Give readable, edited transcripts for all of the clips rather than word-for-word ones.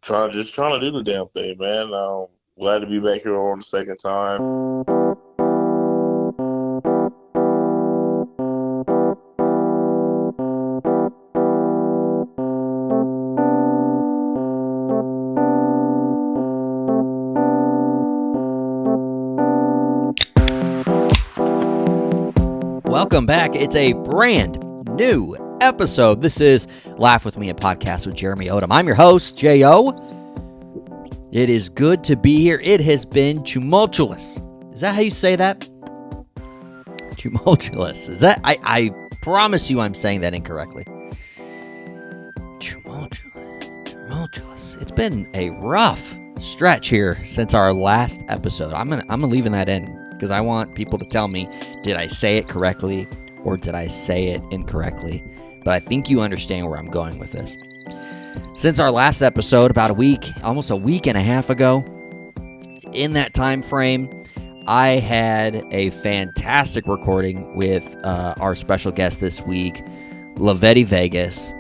Trying to do the damn thing, man. Glad to be back here on the second time. Welcome back. It's a brand new episode. This is Laugh With Me, a podcast with Jeremy Odom. I'm your host, J.O. It is good to be here. It has been tumultuous. Is that how you say that? Tumultuous. Is that? I promise you I'm saying that incorrectly. Tumultuous. It's been a rough stretch here since our last episode. I'm leaving that in because I want people to tell me, did I say it correctly or did I say it incorrectly? But I think you understand where I'm going with this. Since our last episode, about almost a week and a half ago, in that time frame, I had a fantastic recording with our special guest this week, Lavetti Vegas.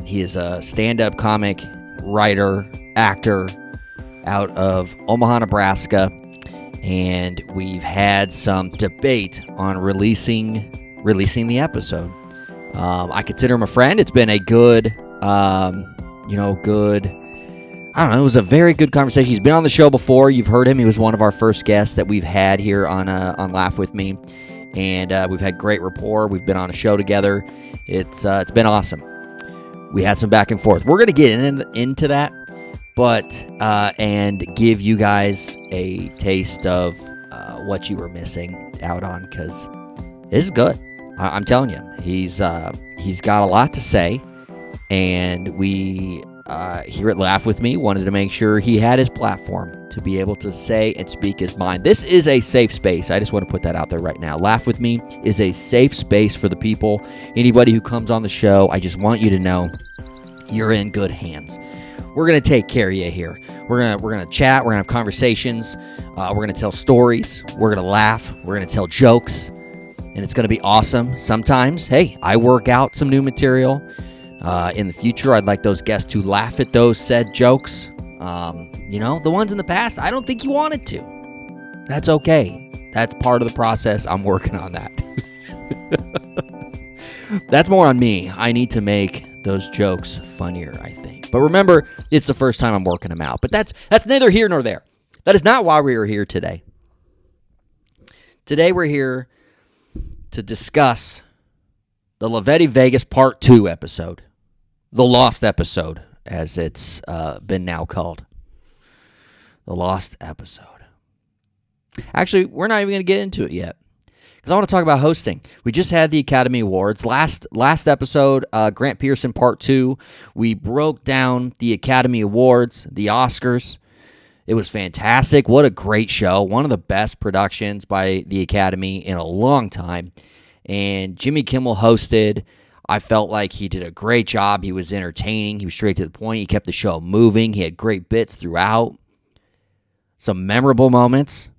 He is a stand-up comic, writer, actor out of Omaha, Nebraska. And we've had some debate on releasing the episode. I consider him a friend. It's been a good, it was a very good conversation. He's been on the show before. You've heard him. He was one of our first guests that we've had here on Laugh With Me. And we've had great rapport. We've been on a show together. It's been awesome. We had some back and forth. We're going to get into that. But, and give you guys a taste of what you were missing out on, because it's good. I'm telling you, he's got a lot to say, and we here at Laugh With Me wanted to make sure he had his platform to be able to say and speak his mind. This is a safe space. I just want to put that out there right now. Laugh With Me is a safe space for the people. Anybody who comes on the show, I just want you to know you're in good hands. We're going to take care of you here. We're going to chat. We're going to have conversations. We're going to tell stories. We're going to laugh. We're going to tell jokes. And it's going to be awesome. Sometimes, hey, I work out some new material. In the future, I'd like those guests to laugh at those said jokes. The ones in the past, I don't think you wanted to. That's okay. That's part of the process. I'm working on that. That's more on me. I need to make those jokes funnier, I think. But remember, it's the first time I'm working them out. But that's neither here nor there. That is not why we are here today. Today we're here to discuss the Lavetti Vegas Part 2 episode. The Lost episode, as it's been now called. The Lost episode. Actually, we're not even going to get into it yet, because I want to talk about hosting. We just had the Academy Awards. Last episode, Grant Pearson Part 2, we broke down the Academy Awards, the Oscars. It was fantastic. What a great show. One of the best productions by the Academy in a long time. And Jimmy Kimmel hosted. I felt like he did a great job. He was entertaining. He was straight to the point. He kept the show moving. He had great bits throughout. Some memorable moments.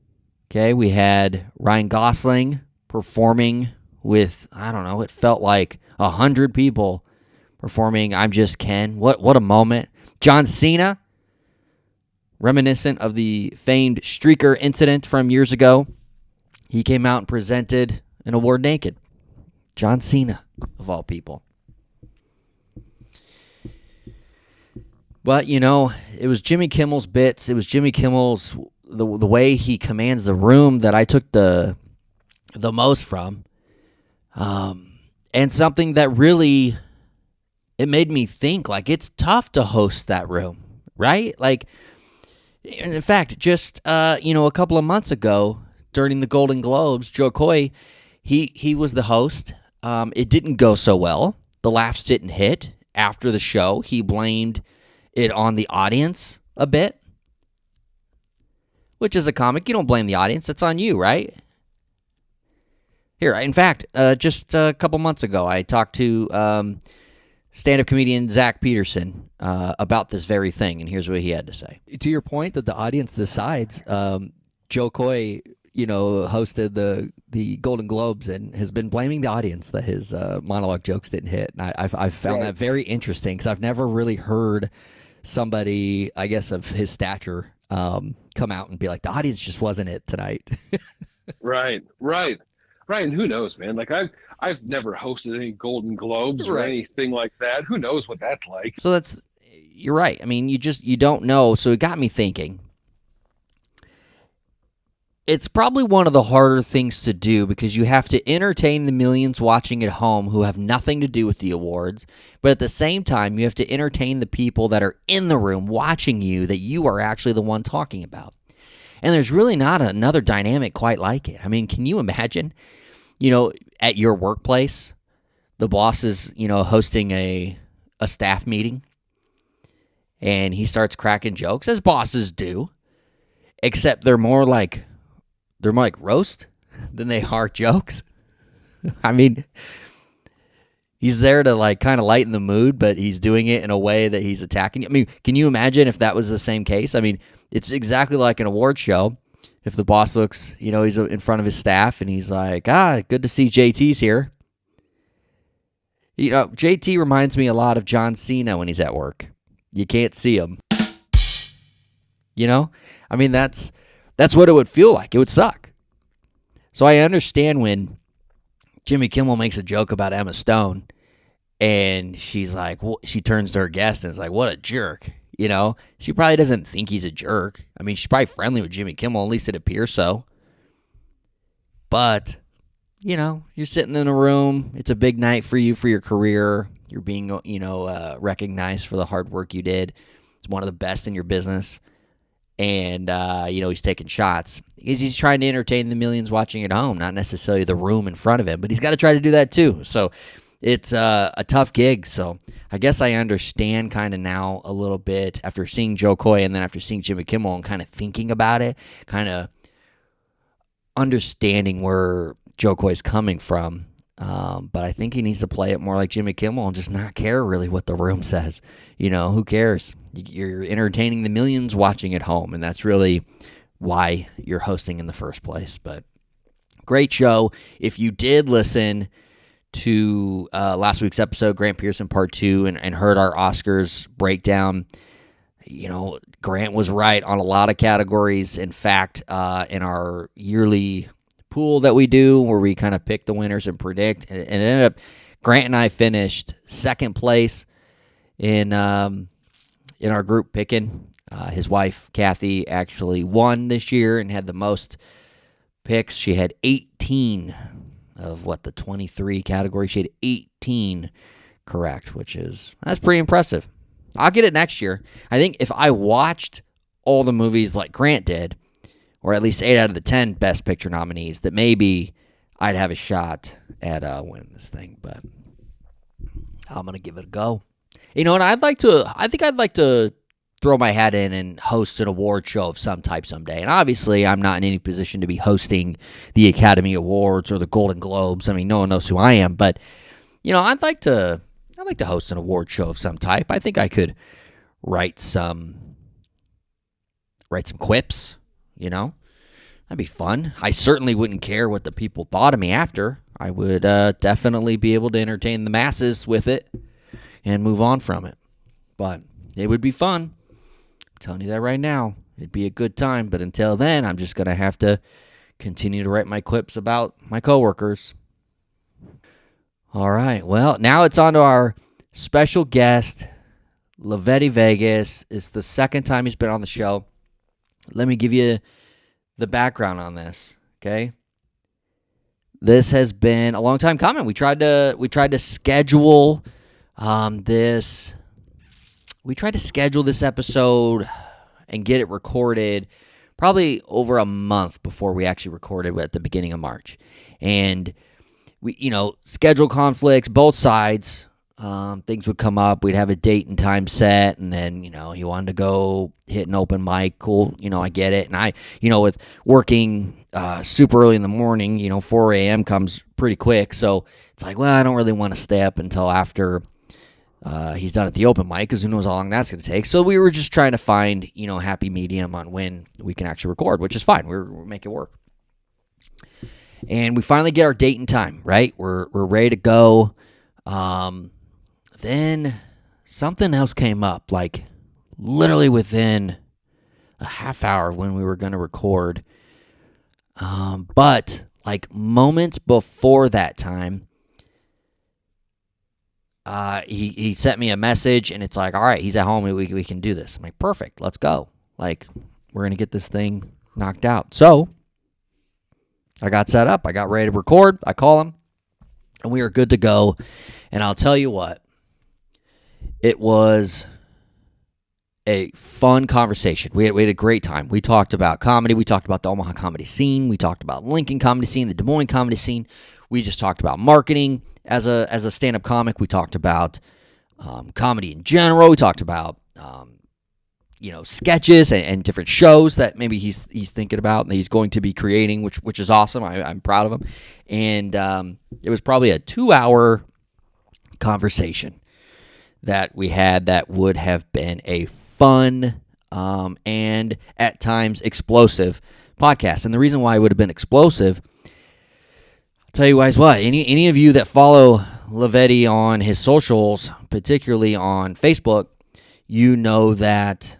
Okay, we had Ryan Gosling performing with, it felt like 100 people performing I'm Just Ken. What a moment. John Cena, reminiscent of the famed streaker incident from years ago. He came out and presented an award naked. John Cena, of all people. But, it was Jimmy Kimmel's bits. It was Jimmy Kimmel's, the way he commands the room that I took the most from. And something that really, it made me think, like, it's tough to host that room, right? Like, in fact, just, a couple of months ago, during the Golden Globes, Joe Coy, he was the host. It didn't go so well. The laughs didn't hit. After the show, he blamed it on the audience a bit. Which, as a comic, you don't blame the audience. That's on you, right? Here, in fact, just a couple months ago, I talked to stand-up comedian Zach Peterson about this very thing, and here's what he had to say. To your point that the audience decides, Joe Coy, hosted the Golden Globes and has been blaming the audience that his monologue jokes didn't hit. And I've found that very interesting because I've never really heard somebody, I guess, of his stature come out and be like, the audience just wasn't it tonight. Right, right, right. And who knows, man? Like I've never hosted any Golden Globes or Right. anything like that. Who knows what that's like? So you're right. I mean, you don't know. So it got me thinking. It's probably one of the harder things to do because you have to entertain the millions watching at home who have nothing to do with the awards, but at the same time, you have to entertain the people that are in the room watching you that you are actually the one talking about. And there's really not another dynamic quite like it. I mean, can you imagine, at your workplace, the boss is, hosting a staff meeting and he starts cracking jokes, as bosses do, except they're more like roast than they are jokes. I mean, he's there to like kind of lighten the mood, but he's doing it in a way that he's attacking you. I mean, can you imagine if that was the same case? I mean, it's exactly like an award show. If the boss looks, he's in front of his staff and he's like, good to see JT's here. JT reminds me a lot of John Cena when he's at work. You can't see him. I mean, that's what it would feel like. It would suck. So I understand when Jimmy Kimmel makes a joke about Emma Stone and she's like, she turns to her guest and is like, what a jerk. She probably doesn't think he's a jerk. I mean, she's probably friendly with Jimmy Kimmel, at least it appears so. But, you're sitting in a room. It's a big night for you, for your career. You're being, recognized for the hard work you did. It's one of the best in your business. And, he's taking shots. He's trying to entertain the millions watching at home, not necessarily the room in front of him. But he's got to try to do that too. So it's a tough gig. So I guess I understand kind of now a little bit after seeing Joe Coy and then after seeing Jimmy Kimmel and kind of thinking about it, kind of understanding where Joe Coy's coming from. But I think he needs to play it more like Jimmy Kimmel and just not care really what the room says. Who cares? You're entertaining the millions watching at home, and that's really why you're hosting in the first place. But great show. If you did listen to last week's episode, Grant Pearson Part 2, and heard our Oscars breakdown, Grant was right on a lot of categories. In fact, in our yearly pool that we do where we kind of pick the winners and predict, and it ended up Grant and I finished second place in our group picking. His wife Kathy actually won this year and had the most picks. She had 18 of the 23 categories. She had 18 correct, that's pretty impressive. I'll get it next year. I think if I watched all the movies like Grant did, or at least 8 out of the 10 Best Picture nominees, that maybe I'd have a shot at winning this thing. But I'm going to give it a go. And I think I'd like to throw my hat in and host an award show of some type someday. And obviously, I'm not in any position to be hosting the Academy Awards or the Golden Globes. I mean, no one knows who I am. But, I'd like to host an award show of some type. I think I could write some quips. That'd be fun. I certainly wouldn't care what the people thought of me after. I would definitely be able to entertain the masses with it and move on from it. But it would be fun. I'm telling you that right now. It'd be a good time. But until then, I'm just going to have to continue to write my quips about my coworkers. All right. Well, now it's on to our special guest, Lavetti Vegas. It's the second time he's been on the show. Let me give you the background on this, okay? This has been a long time coming. We tried to schedule this. We tried to schedule this episode and get it recorded probably over a month before we actually recorded at the beginning of March. And we, schedule conflicts, both sides. Things would come up. We'd have a date and time set, and then, he wanted to go hit an open mic. Cool. I get it. And I, with working super early in the morning, 4 a.m. comes pretty quick. So it's like, well, I don't really want to stay up until after he's done at the open mic, because who knows how long that's going to take. So we were just trying to find, a happy medium on when we can actually record, which is fine. We'll make it work. And we finally get our date and time, right? We're ready to go. Then something else came up, like literally within a half hour when we were going to record. But like moments before that time, he sent me a message, and it's like, all right, he's at home. We can do this. I'm like, perfect. Let's go. Like, we're going to get this thing knocked out. So I got set up. I got ready to record. I call him, and we are good to go. And I'll tell you what, it was a fun conversation. We had a great time. We talked about comedy. We talked about the Omaha comedy scene. We talked about Lincoln comedy scene, the Des Moines comedy scene. We just talked about marketing as a stand-up comic. We talked about comedy in general. We talked about sketches and different shows that maybe he's thinking about and he's going to be creating, which is awesome. I'm proud of him. And it was probably a 2-hour conversation that we had that would have been a fun and at times explosive podcast. And the reason why it would have been explosive, I'll tell you guys what, any of you that follow Lavetti on his socials, particularly on Facebook, you know that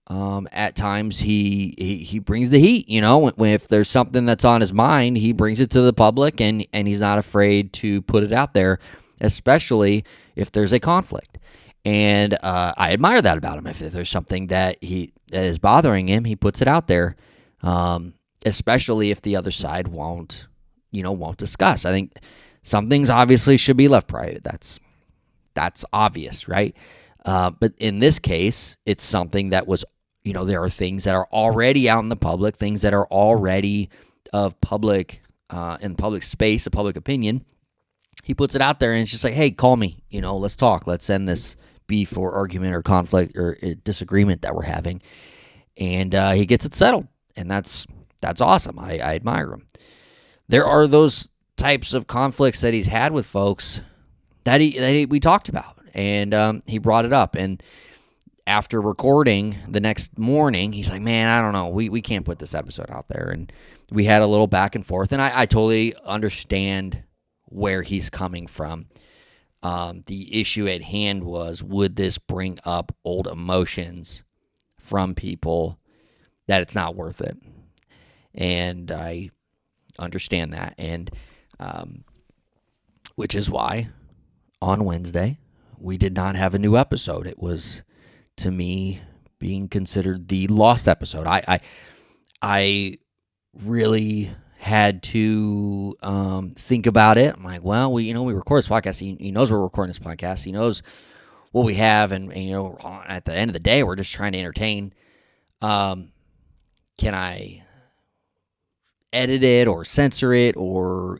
at times he brings the heat. If there's something that's on his mind, he brings it to the public, and he's not afraid to put it out there, especially if there's a conflict. And I admire that about him. If there's something that is bothering him, he puts it out there, especially if the other side won't discuss. I think some things obviously should be left private. That's obvious, right? But in this case, it's something that was, there are things that are already out in the public, things that are already of public, in public space, of public opinion. He puts it out there, and it's just like, hey, call me, let's talk. Let's end this beef or argument or conflict or disagreement that we're having. And he gets it settled, and that's awesome. I admire him. There are those types of conflicts that he's had with folks that we talked about, and he brought it up. And after recording the next morning, he's like, man, I don't know. We can't put this episode out there. And we had a little back and forth, and I totally understand where he's coming from. The issue at hand was, would this bring up old emotions from people that it's not worth it? And I understand that. And which is why on Wednesday we did not have a new episode. It was, to me, being considered the lost episode. I really had to think about it. I'm like, well, we record this podcast. He knows we're recording this podcast. He knows what we have, and at the end of the day, we're just trying to entertain. Can I edit it or censor it or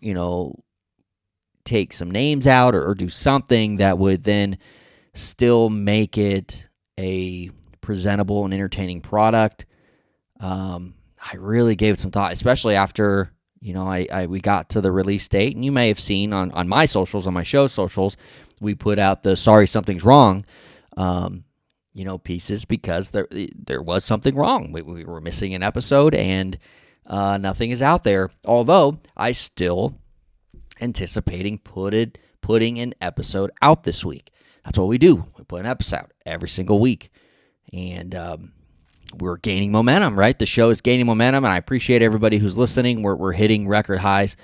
take some names out or do something that would then still make it a presentable and entertaining product? I really gave it some thought, especially after, we got to the release date. And you may have seen on my socials, on my show socials, we put out the sorry something's wrong, pieces, because there was something wrong. We were missing an episode, and nothing is out there. Although I still anticipating putting an episode out this week. That's what we do. We put an episode out every single week. And we're gaining momentum, right? The show is gaining momentum, and I appreciate everybody who's listening. We're hitting record highs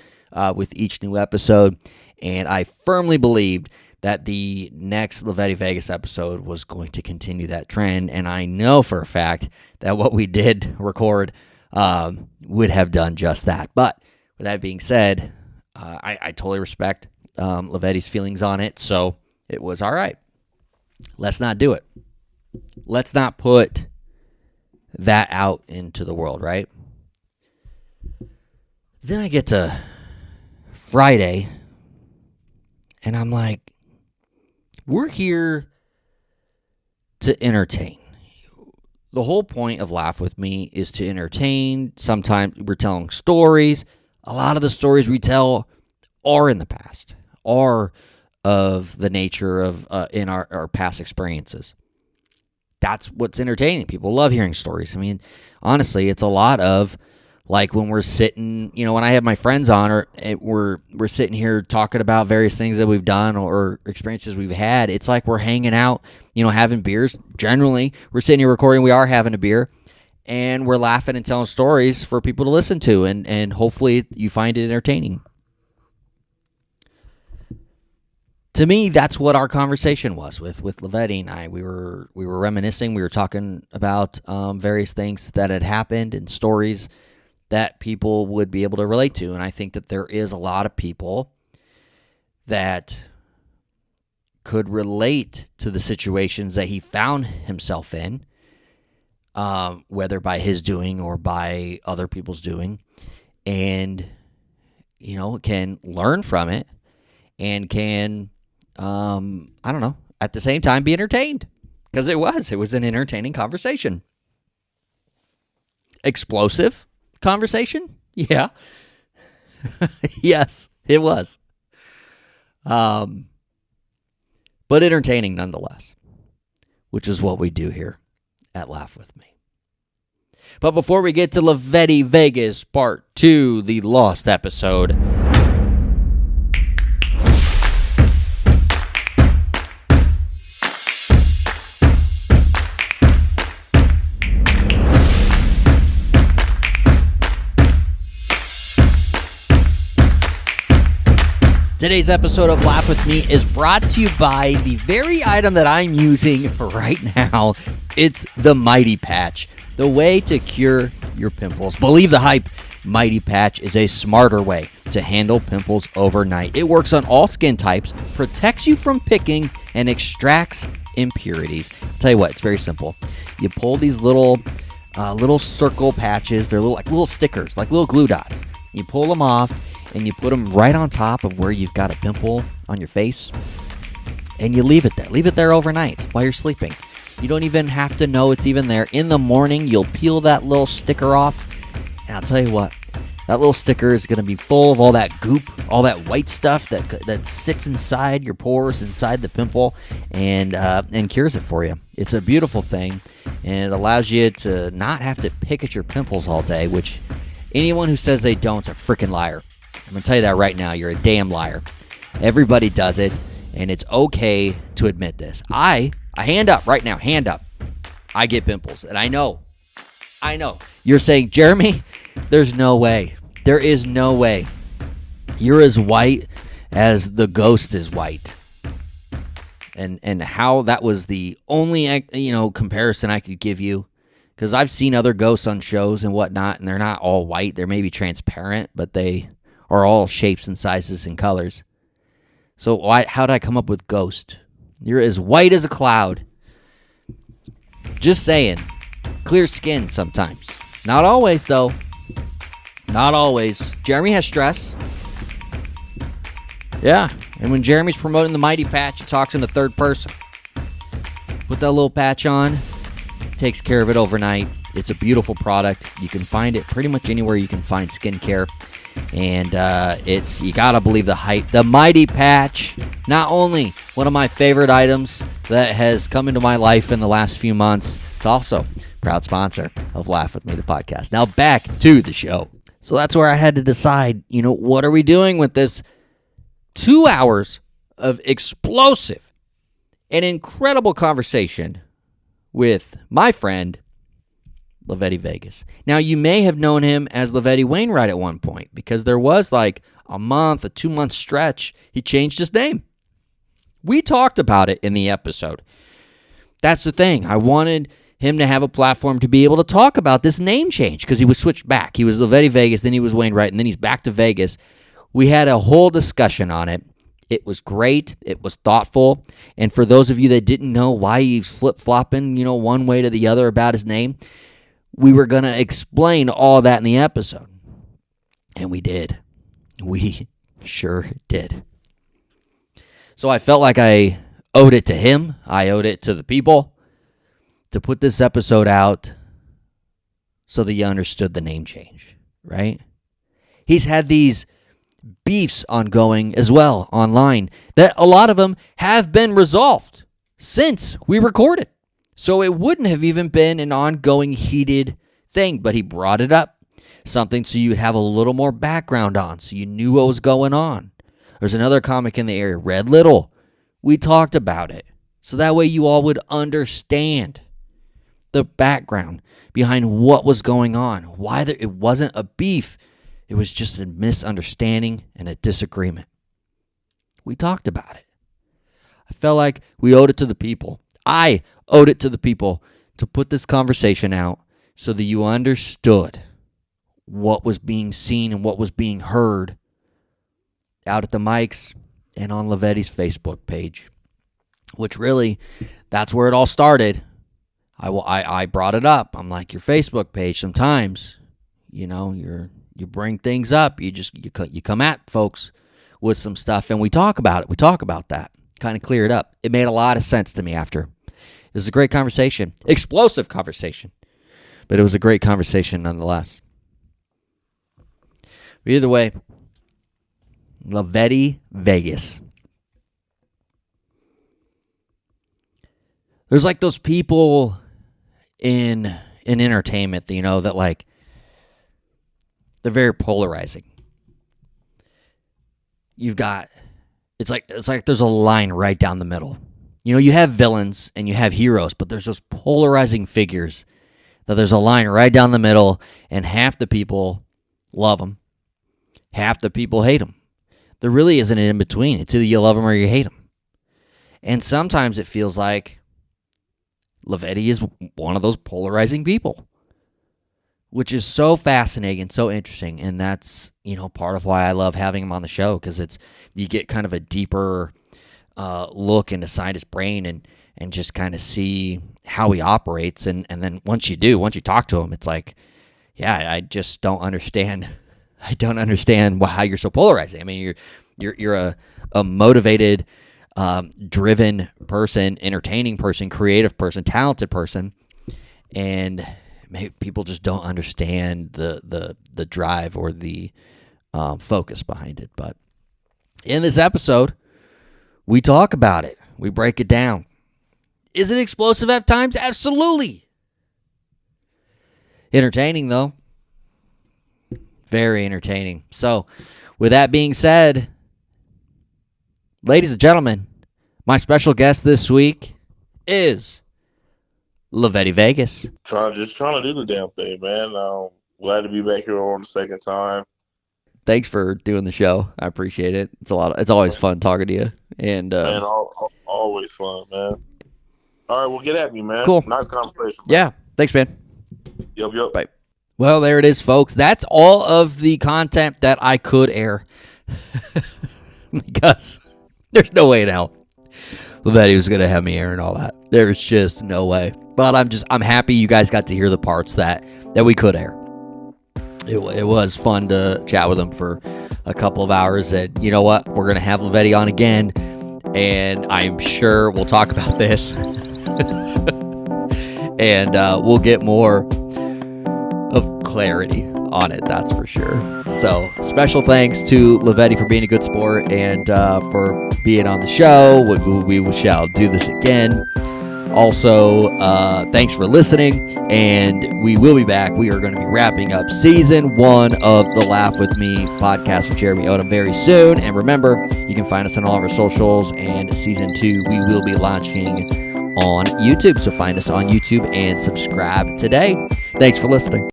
with each new episode, and I firmly believed that the next Lavetti Vegas episode was going to continue that trend, and I know for a fact that what we did record would have done just that. But with that being said, I totally respect Lavetti's feelings on it, so it was all right. Let's not do it. Let's not put that out into the world, right? Then I get to Friday, and I'm like, we're here to entertain. The whole point of Laugh With Me is to entertain. Sometimes we're telling stories. A lot of the stories we tell are in the past, are of the nature of in our past experiences. That's what's entertaining. People love hearing stories. I mean, honestly, it's a lot of Like when we're sitting, when I have my friends on, or we're sitting here talking about various things that we've done or experiences we've had. It's like we're hanging out, having beers. Generally, we're sitting here recording. We are having a beer, and we're laughing and telling stories for people to listen to, and hopefully you find it entertaining. To me, that's what our conversation was with Lavetti and I. We were reminiscing. We were talking about various things that had happened and stories that people would be able to relate to. And I think that there is a lot of people that could relate to the situations that he found himself in, whether by his doing or by other people's doing, and, can learn from it and can, at the same time be entertained, because it was an entertaining conversation. Explosive conversation? Yeah. Yes, it was. But entertaining nonetheless, which is what we do here at Laugh With Me. But before we get to Lavetti Vegas Part 2, the lost episode, today's episode of Laugh With Me is brought to you by the very item that I'm using right now. It's the Mighty Patch, the way to cure your pimples. Believe the hype, Mighty Patch is a smarter way to handle pimples overnight. It works on all skin types, protects you from picking, and extracts impurities. I'll tell you what, it's very simple. You pull these little circle patches. They're little stickers, like little glue dots. You pull them off, and you put them right on top of where you've got a pimple on your face, and you leave it there. Leave it there overnight while you're sleeping. You don't even have to know it's even there. In the morning, you'll peel that little sticker off, and I'll tell you what, that little sticker is going to be full of all that goop, all that white stuff that sits inside your pores, inside the pimple, and cures it for you. It's a beautiful thing, and it allows you to not have to pick at your pimples all day, which anyone who says they don't is a freaking liar. I'm going to tell you that right now. You're a damn liar. Everybody does it, and it's okay to admit this. A hand up right now, hand up. I get pimples, and I know. You're saying, Jeremy, there's no way. There is no way. You're as white as the ghost is white. And how that was the only, comparison I could give you. Because I've seen other ghosts on shows and whatnot, and they're not all white. They're maybe transparent, but they are all shapes and sizes and colors. So how did I come up with ghost? You're as white as a cloud. Just saying. Clear skin sometimes. Not always, though. Not always. Jeremy has stress. Yeah. And when Jeremy's promoting the Mighty Patch, he talks in the third person. Put that little patch on. Takes care of it overnight. It's a beautiful product. You can find it pretty much anywhere you can find skincare. And you gotta believe the hype. The Mighty Patch, not only one of my favorite items that has come into my life in the last few months, it's also a proud sponsor of Laugh With Me, the podcast. Now back to the show. So that's where I had to decide, what are we doing with this 2 hours of explosive and incredible conversation with my friend, Lavetti Vegas. Now, you may have known him as Lavetti Wainwright at one point, because there was like a 2-month stretch. He changed his name. We talked about it in the episode. That's the thing. I wanted him to have a platform to be able to talk about this name change, because he was switched back. He was Lavetti Vegas, then he was Wainwright, and then he's back to Vegas. We had a whole discussion on it. It was great. It was thoughtful. And for those of you that didn't know why he's flip-flopping, one way to the other about his name, we were going to explain all that in the episode. And we did. We sure did. So I felt like I owed it to him. I owed it to the people to put this episode out so that you understood the name change, right? He's had these beefs ongoing as well online that a lot of them have been resolved since we recorded. So it wouldn't have even been an ongoing heated thing, but he brought it up. something so you'd have a little more background on, so you knew what was going on. There's another comic in the area, Red Little. We talked about it. So that way you all would understand the background behind what was going on, why it wasn't a beef. It was just a misunderstanding and a disagreement. We talked about it. I felt like we owed it to the people. I owed it to the people to put this conversation out so that you understood what was being seen and what was being heard out at the mics and on Lavetti's Facebook page, which really, that's where it all started. I brought it up. I'm like, your Facebook page, sometimes, you bring things up. You come at folks with some stuff, and we talk about it. We talk about that. Kind of clear it up. It made a lot of sense to me after. It was a great conversation. Explosive conversation. But it was a great conversation nonetheless. But either way, Lavetti Vegas. There's like those people in entertainment, that like, they're very polarizing. You've got, it's like there's a line right down the middle. You have villains and you have heroes, but there's those polarizing figures that there's a line right down the middle, and half the people love them, half the people hate them. There really isn't an in-between. It's either you love them or you hate them. And sometimes it feels like Lavetti is one of those polarizing people, which is so fascinating and so interesting. And that's, part of why I love having him on the show, because you get kind of a deeper look into scientist's brain and just kind of see how he operates. And then once you talk to him, it's like, yeah, I just don't understand. I don't understand how you're so polarizing. I mean, you're a motivated, driven person, entertaining person, creative person, talented person, and maybe people just don't understand the drive or the focus behind it. But in this episode, we talk about it. We break it down. Is it explosive at times? Absolutely. Entertaining, though. Very entertaining. So, with that being said, ladies and gentlemen, my special guest this week is Lavetti Vegas. Just trying to do the damn thing, man. Glad to be back here on the second time. Thanks for doing the show. I appreciate it. It's always fun talking to you. And man, always fun, man. All right, well, get at me, man. Cool. Nice conversation. Man. Yeah. Thanks, man. Yep. Bye. Well, there it is, folks. That's all of the content that I could air. Because there's no way in hell Lavetti was going to have me airing all that. There's just no way. But I'm happy you guys got to hear the parts that we could air. It was fun to chat with him for a couple of hours. And you know what? We're going to have Lavetti on again. And I'm sure we'll talk about this. And we'll get more of clarity on it, that's for sure. So special thanks to Lavetti for being a good sport and for being on the show. We shall do this again. Also, thanks for listening, and we will be back. We are going to be wrapping up season 1 of the Laugh With Me podcast with Jeremy Odom very soon. And remember, you can find us on all of our socials, and season 2 we will be launching on YouTube. So find us on YouTube and subscribe today. Thanks for listening.